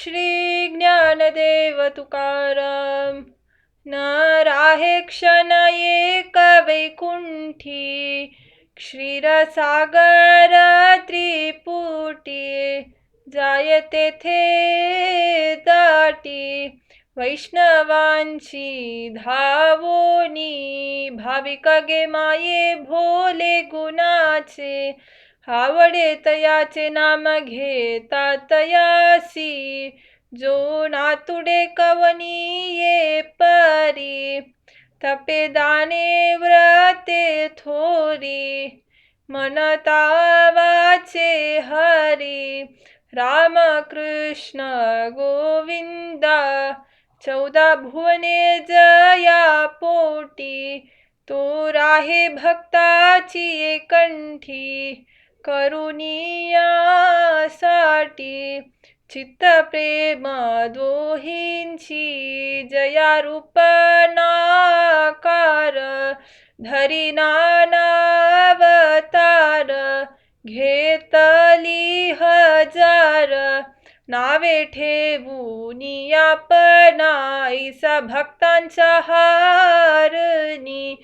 श्री ज्ञानदेव तुकाराम. न राहे क्षण एक वैकुंठी, क्षीरसागर त्रिपुटी, जाय तेथे दाटी. वैष्णवांची धावोनी, भाविक गे माये भोले गुणाचे. आवडे तयाचे नाम घेता तयासी, जो नातुडे कवनी ये परी. तपे दाने व्रते थोरी, मनता वाचे हरी. राम कृष्ण गोविंदा, 14 भुवने जया पोटी. तो राहे भक्ताची कंठी, करुणियासाठी. चित्त प्रेम दोहींची, जया रूप नाकार. धरी नानावतार, घेतली हजार. नावे ठेवूनी आपणा, ऐसा भक्तांच्या हारणी.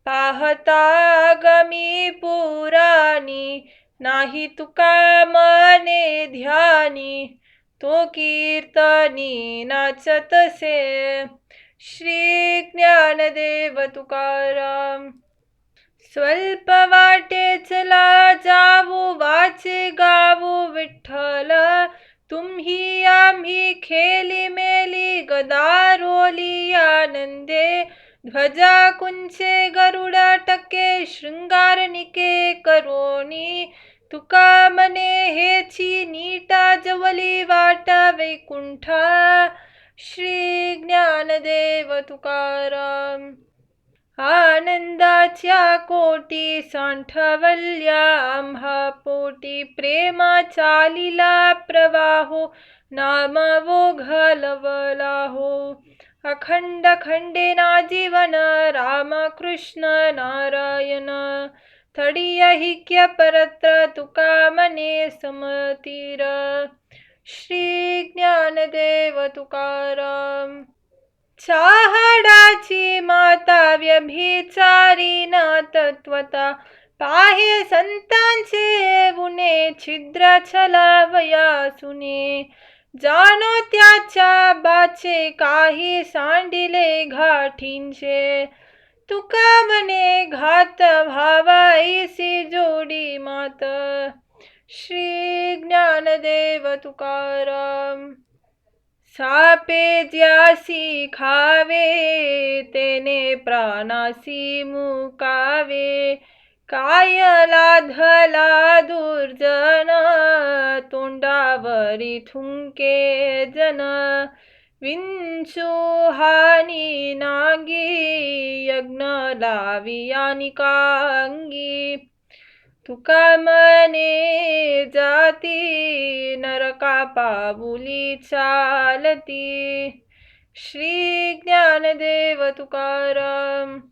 पाहता गमी पुराणी, नाही तुका मने ध्यानी. तो कीर्तनी नाचतसे, श्री ज्ञानदेव तुकाराम. स्वल्प वाटे चला जाऊ, वाचे गाऊ विठ्ठल. तुम्ही आम्ही खेली मेली, गदारोली आनंदे. ध्वजा कुंचे गरुड टके, शृंगारनिके करोनी. तुका मने हेची नीटा, जवली वाट वैकुंठा. श्री ज्ञानदेव तुकाराम. आनंदाच्या कोटी सांठवल्या आम्हा पोटी. प्रेमा चालिला प्रवाहो, नाम ओघलवला हो. अखंड खंडे ना जीवन, राम कृष्ण नारायण. थडी ऐक्य परत्र, तुका मने समतीर. श्री ज्ञानदेव तुकाराम. चहाडाची माता व्यभिचारी न तत्वता, पाहे संतांचे उणे. छिद्र छलावया सुने, जाणो त्याच्या बाचे. काही सांडिले घाटींचे, तुका मने घात व्हावा ऐसी जोडी मात. श्री ज्ञानदेव तुकाराम. सापे ज्यासी खावे, तेने प्राणासी मुकावे. काय लाधला दुर्जन, तोंडावरी थुंके जन. विंचू हानी नांगी, यज्ञ लाविया निकांगी. तुका मने जाती, नरका पाऊली चालती. श्री ज्ञानदेव तुकाराम.